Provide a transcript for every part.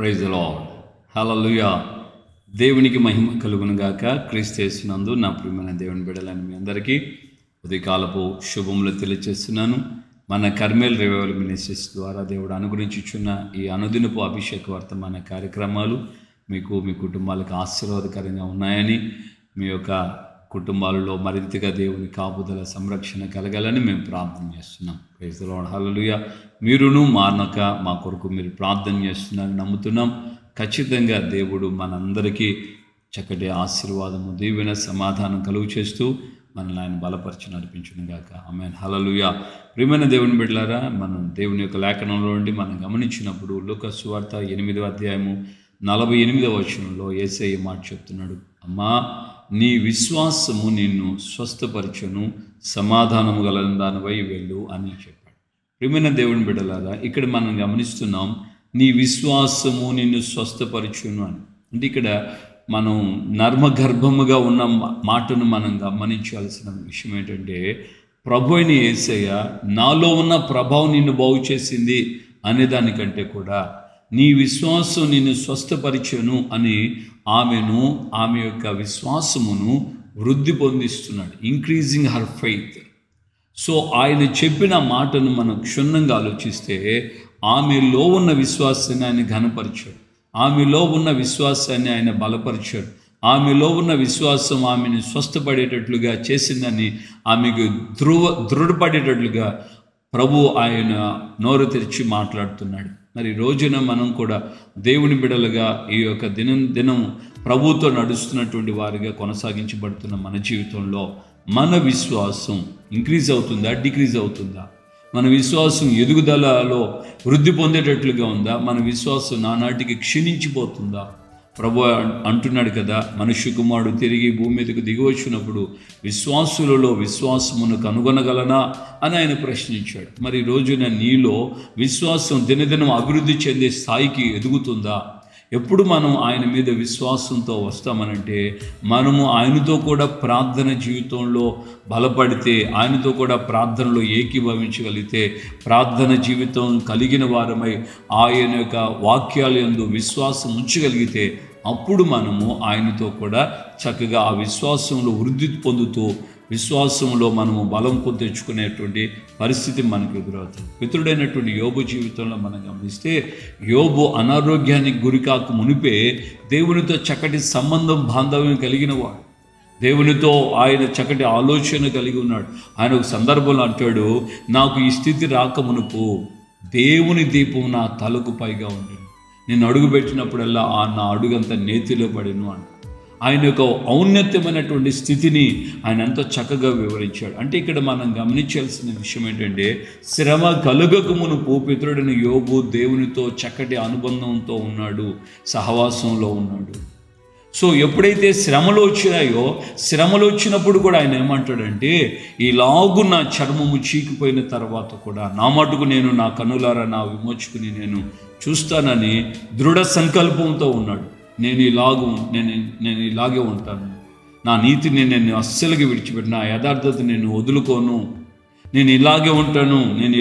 Praise the Lord. హల్లెలూయా. దేవునికి మహిమ కలుగును గాక. క్రీస్తు యేసునందు నా ప్రియమైన దేవుని బిడ్డలని మీ అందరికీ ఉదయకాలపు శుభములు తెలియజేస్తున్నాను. మన కర్మేల్ రివైవల్ మినిస్ట్రీస్ ద్వారా దేవుడు అనుగ్రహించుచున్న ఈ అనుదినపు అభిషేక వర్తమాన కార్యక్రమాలు మీకు మీ కుటుంబాలకు ఆశీర్వాదకరంగా ఉన్నాయని, మీ యొక్క కుటుంబాలలో మరింతగా దేవుని కాపుదల సంరక్షణ కలగాలని మేము ప్రార్థన చేస్తున్నాం. Praise the Lord. హల్లెలూయా. మీరును మానక మా కొరకు మీరు ప్రార్థన చేస్తున్నారని నమ్ముతున్నాం. ఖచ్చితంగా దేవుడు మనందరికీ చక్కటి ఆశీర్వాదము, దీవెన, సమాధానం కలుగు చేస్తూ మనల్ని ఆయన బలపరిచి నడిపించును గాక. ఆమేన్. హల్లెలూయా. ప్రియమైన దేవుని బిడ్డలారా, మనం దేవుని యొక్క లేఖనంలో నుండి మనం గమనించినప్పుడు లూకా సువార్త 8వ అధ్యాయము 48వ వచనంలో యేసయ్య మాట చెప్తున్నాడు. అమ్మా, నీ విశ్వాసము నిన్ను స్వస్థపరచును, సమాధానము గల దానివై వెళ్ళు అని చెప్పాడు. ప్రియమైన దేవుని బిడ్డలారా, ఇక్కడ మనం గమనిస్తున్నాం, నీ విశ్వాసము నిన్ను స్వస్థపరచును అని. అంటే ఇక్కడ మనం నర్మగర్భముగా ఉన్న మాటను మనం గమనించాల్సిన విషయం ఏంటంటే, ప్రభు అయిన యేసయ్య నాలో ఉన్న ప్రభావం నిన్ను బాగు చేసింది అనే దానికంటే కూడా నీ విశ్వాసం నిన్ను స్వస్థపరిచెను అని ఆమె యొక్క విశ్వాసమును వృద్ధి పొందిస్తున్నాడు. Increasing her faith. సో ఆయన చెప్పిన మాటను మనం క్షుణ్ణంగా ఆలోచిస్తే, ఆమెలో ఉన్న విశ్వాసాన్ని ఆయన ఘనపరిచాడు, ఆమెలో ఉన్న విశ్వాసాన్ని ఆయన బలపరిచాడు, ఆమెలో ఉన్న విశ్వాసం ఆమెను స్వస్థపడేటట్లుగా చేసిందని, ఆమెకు దృఢపడేటట్లుగా ప్రభు ఆయన నోరు తెరిచి మాట్లాడుతున్నాడు. మరి రోజున మనం కూడా దేవుని బిడలుగా ఈ యొక్క దినం ప్రభుతో నడుస్తున్నటువంటి వారిగా కొనసాగించబడుతున్న మన జీవితంలో మన విశ్వాసం ఇంక్రీజ్ అవుతుందా, డిక్రీజ్ అవుతుందా? మన విశ్వాసం ఎదుగుదలలో వృద్ధి పొందేటట్లుగా ఉందా? మన విశ్వాసం నానాటికి క్షీణించిపోతుందా? ప్రభు అంటున్నాడు కదా, మనుష్య కుమారుడు తిరిగి భూమి మీదకు దిగి వచ్చినప్పుడు విశ్వాసులలో విశ్వాసమును కనుగొనగలనా అని ఆయన ప్రశ్నించాడు. మరి రోజున నీలో విశ్వాసం దినదినం అభివృద్ధి చెందే స్థాయికి ఎదుగుతుందా? ఎప్పుడు మనం ఆయన మీద విశ్వాసంతో వస్తామనంటే, మనము ఆయనతో కూడా ప్రార్థన జీవితంలో బలపడితే, ఆయనతో కూడా ప్రార్థనలో ఏకీభవించగలిగితే, ప్రార్థన జీవితం కలిగిన వారమై ఆయన యొక్క వాక్యాల యందు విశ్వాసం ఉంచగలిగితే, అప్పుడు మనము ఆయనతో కూడా చక్కగా ఆ విశ్వాసంలో వృద్ధి పొందుతూ విశ్వాసంలో మనము బలం తెచ్చుకునేటువంటి పరిస్థితి మనకు ఎదురవుతుంది. పితృడైనటువంటి యోబు జీవితంలో మనం గమనిస్తే, యోబు అనారోగ్యానికి గురికాక మునిపే దేవునితో చక్కటి సంబంధం, బాంధవ్యం కలిగిన వాడు. దేవునితో ఆయన చక్కటి ఆలోచన కలిగి ఉన్నాడు. ఆయన ఒక సందర్భంలో అంటాడు, నాకు ఈ స్థితి రాకమునుపు దేవుని దీపం నా తలకు పైగా ఉండేది, నేను అడుగుపెట్టినప్పుడల్లా నా అడుగంతా నేతిలో పడిను అంట. ఆయన యొక్క ఔన్నత్యమైనటువంటి స్థితిని ఆయన ఎంతో చక్కగా వివరించాడు. అంటే ఇక్కడ మనం గమనించాల్సిన విషయం ఏంటంటే, శ్రమ కలుగక మునుపు పితరుడైన యోబు దేవునితో చక్కటి అనుబంధంతో ఉన్నాడు, సహవాసంలో ఉన్నాడు. సో ఎప్పుడైతే శ్రమలు వచ్చినాయో, శ్రమలు వచ్చినప్పుడు కూడా ఆయన ఏమంటాడంటే, ఈలాగు నా చర్మము చీకిపోయిన తర్వాత కూడా నా మటుకు నేను నా కన్నులారా నా విమోచకుని నేను చూస్తానని దృఢ సంకల్పంతో ఉన్నాడు. నేను ఇలాగే ఉంటాను, నా నీతిని నేను అస్సలుగా విడిచిపెట్టిన, నా యథార్థత నేను వదులుకోను, నేను ఇలాగే ఉంటాను, నేను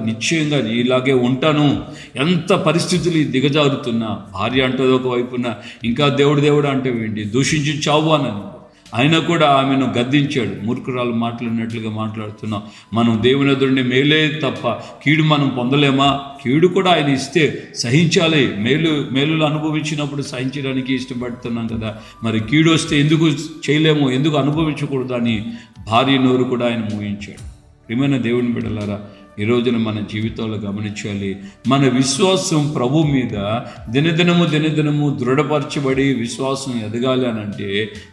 నిశ్చయంగా ఇలాగే ఉంటాను. ఎంత పరిస్థితులు దిగజారుతున్నా, భార్య అంటది ఒకవైపున, ఇంకా దేవుడు అంటే ఏంటి, దూషించి చావు అని ఆయన కూడా ఆమెను గద్దించాడు. మూర్ఖురాలు మాట్లాడినట్లుగా మాట్లాడుతున్నాం. మనం దేవుని ఎదురుండి మేలే తప్ప కీడు మనం పొందలేమా? కీడు కూడా ఆయన ఇస్తే సహించాలి. మేలులు అనుభవించినప్పుడు సహించడానికి ఇష్టపడుతున్నాం కదా, మరి కీడు వస్తే ఎందుకు చేయలేము, ఎందుకు అనుభవించకూడదు అని భార్య నోరు కూడా ఆయన మోయించాడు. ప్రియమైన దేవుని బిడ్డలారా, ఈ రోజున మన జీవితంలో గమనించాలి, మన విశ్వాసం ప్రభు మీద దినదినము దృఢపరచబడి విశ్వాసం ఎదగాలి అనంటే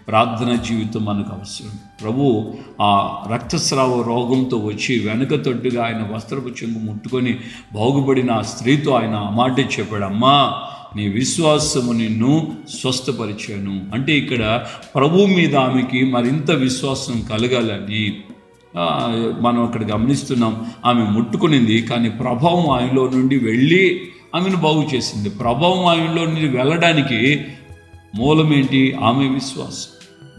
ప్రార్థన జీవితం మనకు అవసరం. ప్రభు ఆ రక్తస్రావ రోగంతో వచ్చి వెనక తొట్టుగా ఆయన వస్త్రపు చెంగు ముట్టుకొని బాగుపడిన ఆ స్త్రీతో ఆయన ఆ మాట చెప్పాడు, అమ్మా, నీ విశ్వాసము నిన్ను స్వస్థపరిచాను. అంటే ఇక్కడ ప్రభు మీద ఆమెకి మరింత విశ్వాసం కలగాలని మనం అక్కడ గమనిస్తున్నాం. ఆమె ముట్టుకునింది, కానీ ప్రభావం ఆయనలో నుండి వెళ్ళి ఆమెను బాగు చేసింది. ప్రభావం ఆయనలో నుండి వెళ్ళడానికి మూలం ఏంటి? ఆమె విశ్వాసం.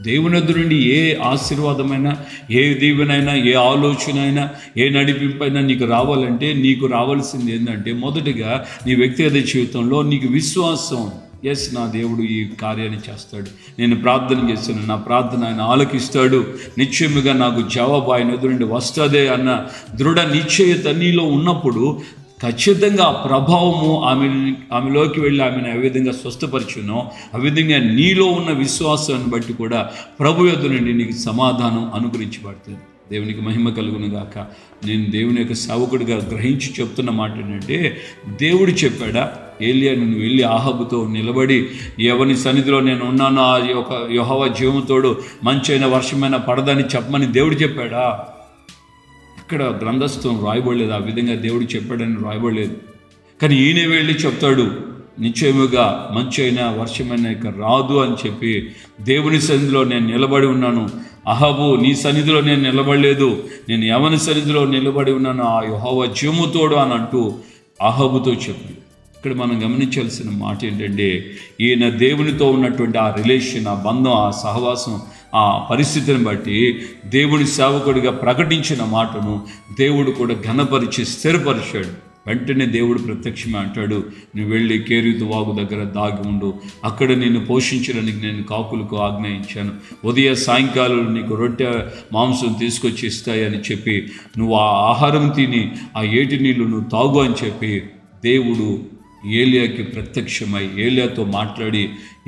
దేవుని వద్ద నుండి ఏ ఆశీర్వాదమైనా, ఏ దీవెనైనా, ఏ ఆలోచన అయినా, ఏ నడిపింపైనా నీకు రావాలంటే నీకు రావాల్సింది ఏంటంటే మొదటిగా నీ వ్యక్తిగత జీవితంలో నీకు విశ్వాసం. ఎస్, నా దేవుడు ఈ కార్యాన్ని చేస్తాడు, నేను ప్రార్థన చేస్తాను, నా ప్రార్థన ఆయన ఆలకిస్తాడు, నిశ్చయముగా నాకు జవాబు ఆయన ఎదురు నుండి వస్తుందే అన్న దృఢ నిశ్చయత నీలో ఉన్నప్పుడు ఖచ్చితంగా ఆ ప్రభావము ఆమెలోకి వెళ్ళి ఆమెను ఏ విధంగా స్వస్థపరిచునో ఆ విధంగా నీలో ఉన్న విశ్వాసాన్ని బట్టి కూడా ప్రభు యొద్ద నుండి నీకు సమాధానం అనుగ్రహించబడుతుంది. దేవునికి మహిమ కలుగును గాక. నేను దేవుని యొక్క సేవకుడిగా గ్రహించి చెప్తున్న మాట ఏంటంటే, దేవుడు చెప్పాడా, ఏలియా నువ్వు వెళ్ళి ఆహాబుతో నిలబడి ఎవరి సన్నిధిలో నేను ఉన్నాను, ఆ యొక్క యెహోవా జీవముతోడు మంచైన వర్షమైన పడదని చెప్పమని దేవుడు చెప్పాడా? ఇక్కడ గ్రంథస్థం రాయబడలేదు, ఆ విధంగా దేవుడు చెప్పాడని రాయబడలేదు. కానీ ఈయన వెళ్ళి చెప్తాడు, నిశ్చయముగా మంచి అయినా వర్షమైన ఇక రాదు అని చెప్పి దేవుని సన్నిధిలో నేను నిలబడి ఉన్నాను. అహాబు, నీ సన్నిధిలో నేను నిలబడలేదు, నేను ఎవరి సన్నిధిలో నిలబడి ఉన్నాను, ఆ యెహోవా జీవముతోడు అని అంటూ అహాబుతో చెప్పాడు. ఇక్కడ మనం గమనించాల్సిన మాట ఏంటంటే, ఈయన దేవునితో ఉన్నటువంటి ఆ రిలేషన్, ఆ బంధం, ఆ సహవాసం, ఆ పరిస్థితిని బట్టి దేవుని సేవకుడిగా ప్రకటించిన మాటను దేవుడు కూడా ఘనపరిచి స్థిరపరిచాడు. వెంటనే దేవుడు ప్రత్యక్షమే అంటాడు, నువ్వు వెళ్ళి కేరీతు వాగు దగ్గర దాగి ఉండు, అక్కడ నిన్ను పోషించడానికి నేను కాకులకు ఆజ్ఞాయించాను, ఉదయ సాయంకాలం నీకు రొట్టె మాంసం తీసుకొచ్చి ఇస్తాయని చెప్పి నువ్వు ఆ ఆహారం తిని ఆ ఏటి నీళ్ళు నువ్వు తాగు అని చెప్పి దేవుడు ఏలియాకి ప్రత్యక్షమై ఏలియాతో మాట్లాడి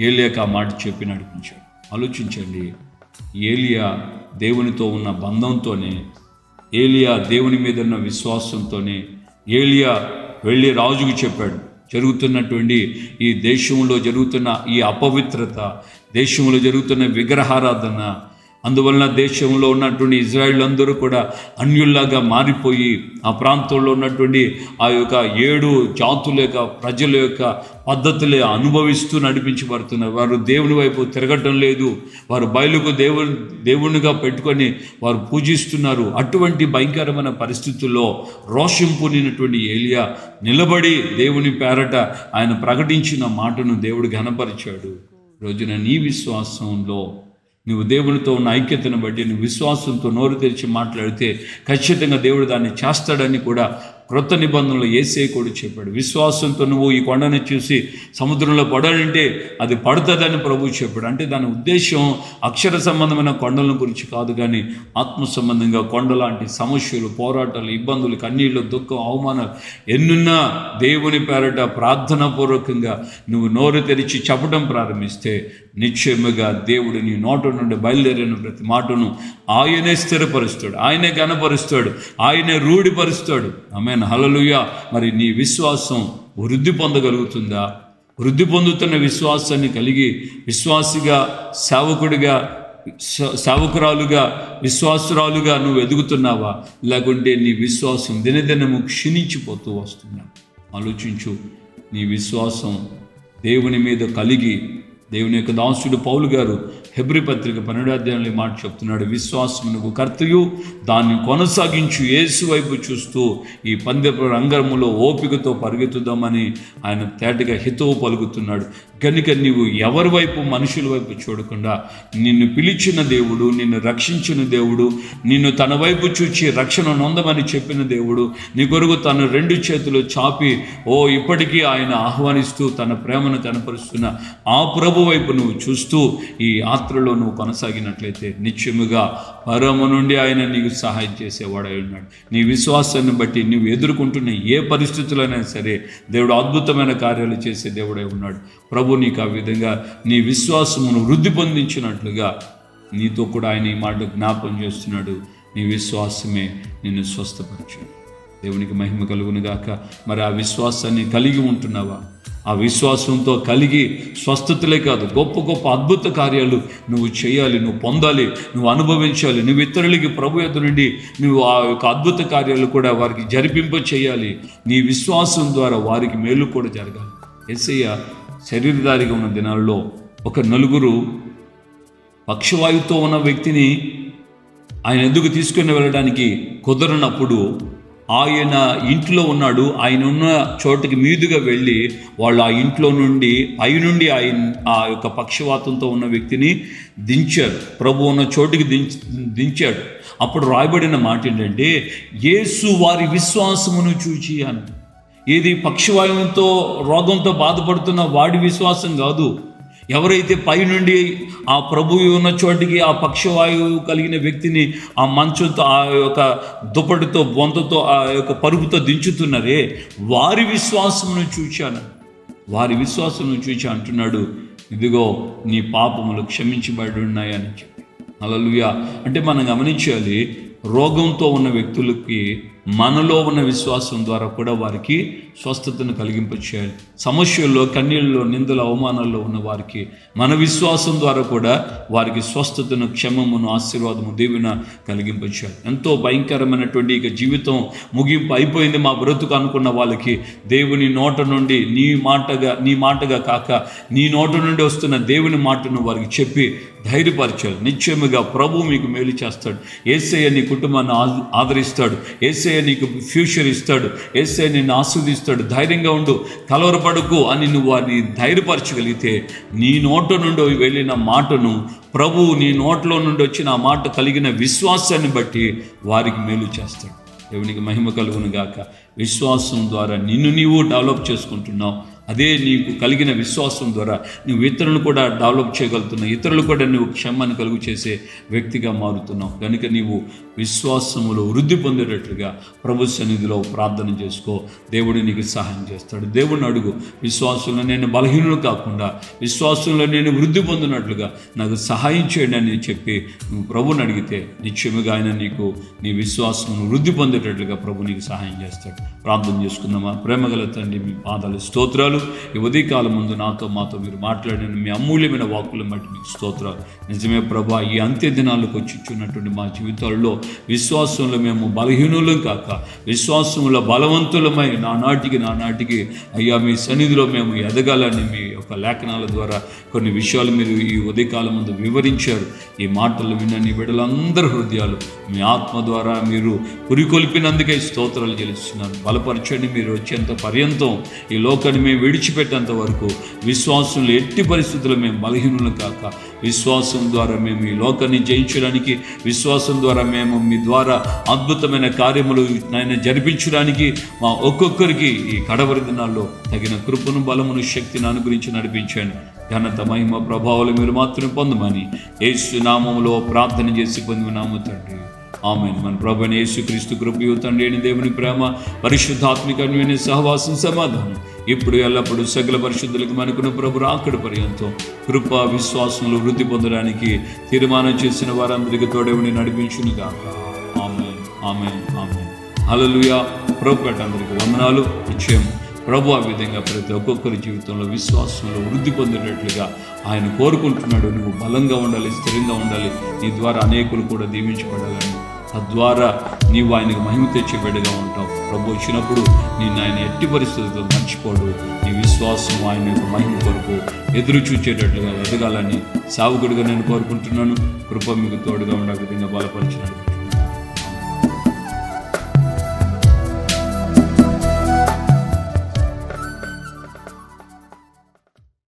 ఏలియాకి ఆ మాట చెప్పి నడిపించాడు. ఆలోచించండి, ఏలియా దేవునితో ఉన్న బంధంతోనే, ఏలియా దేవుని మీద ఉన్న విశ్వాసంతోనే ఏలియా వెళ్ళి రాజుకు చెప్పాడు, జరుగుతున్నటువంటి ఈ దేశంలో జరుగుతున్న ఈ అపవిత్రత, దేశంలో జరుగుతున్న విగ్రహారాధన, అందువలన దేశంలో ఉన్నటువంటి ఇజ్రాయిల్ అందరూ కూడా అన్యుల్లాగా మారిపోయి ఆ ప్రాంతంలో ఉన్నటువంటి ఆ యొక్క 7 జాతుల యొక్క ప్రజల యొక్క పద్ధతులే అనుభవిస్తూ నడిపించబడుతున్నారు. వారు దేవుని వైపు తిరగటం లేదు, వారు బయలుకు దేవునిగా పెట్టుకొని వారు పూజిస్తున్నారు. అటువంటి భయంకరమైన పరిస్థితుల్లో రోషం పూనినటువంటి ఏలియా నిలబడి దేవుని పేరట ఆయన ప్రకటించిన మాటను దేవుడు ఘనపరిచాడు. రోజున నీ విశ్వాసంలో నువ్వు దేవునితో ఉన్న ఐక్యతను బట్టి నువ్వు విశ్వాసంతో నోరు తెరిచి మాట్లాడితే ఖచ్చితంగా దేవుడు దాన్ని చేస్తాడని కూడా క్రొత్త నిబంధనలో యేసయ్య కూడా చెప్పాడు. విశ్వాసంతో నువ్వు ఈ కొండను చూసి సముద్రంలో పడాలంటే అది పడుతుందని ప్రభువు చెప్పాడు. అంటే దాని ఉద్దేశం అక్షర సంబంధమైన కొండల గురించి కాదు, కానీ ఆత్మ సంబంధంగా కొండ లాంటి సమస్యలు, పోరాటాలు, ఇబ్బందులు, కన్నీళ్ళు, దుఃఖం, అవమానాలు ఎన్నున్నా దేవుని పేరట ప్రార్థనాపూర్వకంగా నువ్వు నోరు తెరిచి చెప్పడం ప్రారంభిస్తే నిశ్చయముగా దేవుడు నీ నోట నుండి బయలుదేరిన ప్రతి మాటను ఆయనే స్థిరపరుస్తాడు, ఆయనే ఘనపరుస్తాడు, ఆయనే రూఢిపరుస్తాడు. ఆమేన్, హల్లెలూయా. మరి నీ విశ్వాసం వృద్ధి పొందగలుగుతుందా? వృద్ధి పొందుతున్న విశ్వాసాన్ని కలిగి విశ్వాసిగా, సేవకుడిగా, సేవకురాలుగా, విశ్వాసురాలుగా నువ్వు ఎదుగుతున్నావా? లేకుంటే నీ విశ్వాసం దినదినము క్షీణించిపోతూ వస్తున్నా? ఆలోచించు. నీ విశ్వాసం దేవుని మీద కలిగి, దేవుని యొక్క దాసుడు పౌలు గారు హెబ్రీ పత్రిక 12వ అధ్యాయంలో మాట చెప్తున్నాడు, విశ్వాసమునకు కర్తయు దాన్ని కొనసాగించు యేసు వైపు చూస్తూ ఈ పందెపు రంగములో ఓపికతో పరిగెత్తుదామని ఆయన తేటగా హితవు పలుకుతున్నాడు. కనుక నీవు ఎవరి వైపు, మనుషుల వైపు చూడకుండా నిన్ను పిలిచిన దేవుడు, నిన్ను రక్షించిన దేవుడు, నిన్ను తన వైపు చూచి రక్షణ నొందమని చెప్పిన దేవుడు నీ కొరకు తన 2 చేతులు చాపి ఇప్పటికీ ఆయన ఆహ్వానిస్తూ తన ప్రేమను కనపరుస్తున్న ఆ ప్రభు వైపు నువ్వు చూస్తూ ఈ యాత్రలో నువ్వు కొనసాగినట్లయితే నిశ్చయముగా పరము నుండి ఆయన నీకు సహాయం చేసేవాడై ఉన్నాడు. నీ విశ్వాసాన్ని బట్టి నువ్వు ఎదుర్కొంటున్న ఏ పరిస్థితులైనా సరే దేవుడు అద్భుతమైన కార్యాలు చేసే దేవుడై ఉన్నాడు. ప్రభు నీకు ఆ విధంగా నీ విశ్వాసమును వృద్ధి పొందించినట్లుగా నీతో కూడా ఆయన ఈ మాట జ్ఞాపం చేస్తున్నాడు. నీ విశ్వాసమే నిన్ను స్వస్థపరచు. దేవునికి మహిమ కలుగును గాక. మరి ఆ విశ్వాసాన్ని కలిగి ఉంటున్నావా? ఆ విశ్వాసంతో కలిగి స్వస్థతలే కాదు, గొప్ప గొప్ప అద్భుత కార్యాలు నువ్వు చేయాలి, నువ్వు పొందాలి, నువ్వు అనుభవించాలి. నువ్వు ఇతరులకి ప్రభు యొద్ద నుండి నువ్వు ఆ యొక్క అద్భుత కార్యాలు కూడా వారికి జరిపింప చేయాలి. నీ విశ్వాసం ద్వారా వారికి మేలు కూడా జరగాలి. యేసయ్య శరీరధారిగా ఉన్న దినాల్లో ఒక 4 పక్షవాయువుతో ఉన్న వ్యక్తిని ఆయన ఎదుగు తీసుకుని వెళ్ళడానికి కుదరనప్పుడు ఆయన ఇంట్లో ఉన్నాడు. ఆయన ఉన్న చోటుకి మీదుగా వెళ్ళి వాళ్ళు ఆ ఇంట్లో నుండి పైనుండి ఆ యొక్క పక్షవాతంతో ఉన్న వ్యక్తిని దించారు. ప్రభు ఉన్న చోటుకి దించాడు. అప్పుడు రాయబడిన మాట ఏంటంటే, యేసు వారి విశ్వాసమును చూచి అని. ఏది పక్షవాయువుతో రోగంతో బాధపడుతున్న వాడి విశ్వాసం కాదు. ఎవరైతే పైనుండి ఆ ప్రభువు ఉన్న చోటికి ఆ పక్షవాయువు కలిగిన వ్యక్తిని ఆ మంచుతో, ఆ యొక్క దుప్పటితో, బొంతతో, ఆ యొక్క పరుపుతో దించుతున్నారే, వారి విశ్వాసమును చూచాను. వారి విశ్వాసమును చూచి అంటున్నాడు, ఇదిగో నీ పాపములు క్షమించబడి ఉన్నాయని చెప్పి. హల్లెలూయా. అంటే మనం గమనించాలి, రోగంతో ఉన్న వ్యక్తులకి మనలో ఉన్న విశ్వాసం ద్వారా కూడా వారికి స్వస్థతను కలిగింపచేయాలి. సమస్యల్లో, కన్నీళ్ళలో, నిందల, అవమానాల్లో ఉన్న వారికి మన విశ్వాసం ద్వారా కూడా వారికి స్వస్థతను, క్షమమును, ఆశీర్వాదము, దీవెన కలిగింపచేయాలి. ఎంతో భయంకరమైనటువంటి ఇక జీవితం ముగింపు అయిపోయింది మా బ్రతుకు అనుకున్న వాళ్ళకి దేవుని నోట నుండి నీ మాటగా కాక నీ నోట నుండి వస్తున్న దేవుని మాటను వారికి చెప్పి ధైర్యపరచాలి. నిశ్చయముగా ప్రభు మీకు మేలు చేస్తాడు. యేసయ్య నీ కుటుంబాన్ని ఆదరిస్తాడు. యేసయ్య నీకు ఫ్యూచర్ ఇస్తాడు. యేసయ్య నిన్ను ఆస్వాదిస్తాడు. ధైర్యంగా ఉండు, కలవరపడకు అని నువ్వు వారిని ధైర్యపరచగలిగితే నీ నోట నుండి వెళ్ళిన మాటను, ప్రభువు నీ నోట్లో నుండి వచ్చిన ఆ మాట కలిగిన విశ్వాసాన్ని బట్టి వారికి మేలు చేస్తాడు. దేవునికి మహిమ కలుగును గాక. విశ్వాసం ద్వారా నిన్ను నీవు డెవలప్ చేసుకుంటున్నావు. అదే నీకు కలిగిన విశ్వాసం ద్వారా నువ్వు ఇతరులను కూడా డెవలప్ చేయగలుగుతున్నావు. ఇతరులు కూడా నువ్వు క్షమాన్ని కలుగు చేసే వ్యక్తిగా మారుతున్నావు. కనుక నీవు విశ్వాసములో వృద్ధి పొందేటట్లుగా ప్రభు సన్నిధిలో ప్రార్థన చేసుకో. దేవుడు నీకు సహాయం చేస్తాడు. దేవుడిని అడుగు, విశ్వాసంలో నేను బలహీనులు కాకుండా విశ్వాసంలో నేను వృద్ధి పొందినట్లుగా నాకు సహాయం చేయండి అని చెప్పి నువ్వు ప్రభుని అడిగితే నిశ్చయముగా ఆయన నీకు నీ విశ్వాసమును వృద్ధి పొందేటట్లుగా ప్రభు నీకు సహాయం చేస్తాడు. ప్రార్థన చేసుకుందామా? ప్రేమగల తండ్రి, మీ పాదాలు స్తోత్రాలు. ఈ ఉదయకాలం ముందు మాతో మీరు మాట్లాడిన మీ అమూల్యమైన వాక్కులను బట్టి మీకు స్తోత్రాలు. నిజమే ప్రభా, ఈ అంత్య దినాలకు వచ్చిచున్నటువంటి మా జీవితాల్లో విశ్వాసంలో మేము బలహీనులం కాక విశ్వాసంలో బలవంతులమై నానాటికి అయ్యా మీ సన్నిధిలో మేము ఎదగాలని మీ యొక్క లేఖనాల ద్వారా కొన్ని విషయాలు మీరు ఈ ఉదయకాలం ముందు వివరించారు. ఈ మాటలు విన్న నీ బిడ్డలందరి హృదయాలు మీ ఆత్మ ద్వారా మీరు పురికొల్పినందుకే స్తోత్రాలు చెల్లిస్తున్నాను. బలపరచండి. మీరు వచ్చేంత పర్యంతం ఈ లోకాన్ని మేము విడిచిపెట్టేంత వరకు విశ్వాసంలో ఎట్టి పరిస్థితుల్లో మేము బలహీనులు కాక విశ్వాసం ద్వారా మేము ఈ లోకాన్ని జయించడానికి, విశ్వాసం ద్వారా మేము మీ ద్వారా అద్భుతమైన కార్యములు నాయన జరిపించడానికి మా ఒక్కొక్కరికి ఈ కడవరి దినాల్లో తగిన కృపను, బలమును, శక్తిని అనుగ్రహించి నడిపించండి. ఘనత, మహిమ, ప్రభావాలు మీరు మాత్రమే పొందమని యేసు నామములో ప్రార్థన చేసి పొందినాము తండ్రి. ఆమేన్. మన ప్రభువైన యేసుక్రీస్తు కృపయు, తండ్రి అయిన దేవుని ప్రేమ, పరిశుద్ధాత్మిక అన్యోన్య సహవాసం, సమాధానం ఇప్పుడు ఎల్లప్పుడూ సకల పరిశుద్ధులకు మనకున్న ప్రభు రాకడ పర్యంతం కృప, విశ్వాసంలో వృద్ధి పొందడానికి తీర్మానం చేసిన వారందరికీ తోడేవుని నడిపించును గాక. ఆమేన్, ఆమేన్, ఆమేన్. హల్లెలూయా. ప్రభు పేట అందరికీ వందనాలు. నిశ్చయం ప్రభు ఆ విధంగా ప్రతి ఒక్కొక్కరి జీవితంలో విశ్వాసంలో వృద్ధి పొందేటట్లుగా ఆయన కోరుకుంటున్నాడు. నువ్వు బలంగా ఉండాలి, స్థిరంగా ఉండాలి. నీ ద్వారా అనేకులు కూడా దీవించబడాలని, తద్వారా నీవు ఆయనకు మహిమ తెచ్చే బిడ్డగా ఉంటావు. ప్రభు వచ్చినప్పుడు నేను ఆయన ఎట్టి పరిస్థితుల్లో మర్చిపోడు. నీ విశ్వాసం ఆయన యొక్క మహిమ కొరకు ఎదురు చూచేటట్లుగా ఎదగాలని సావుకుడిగా నేను కోరుకుంటున్నాను. కృప మీకు తోడుగా ఉండే విధంగా బలపరిచినాడు.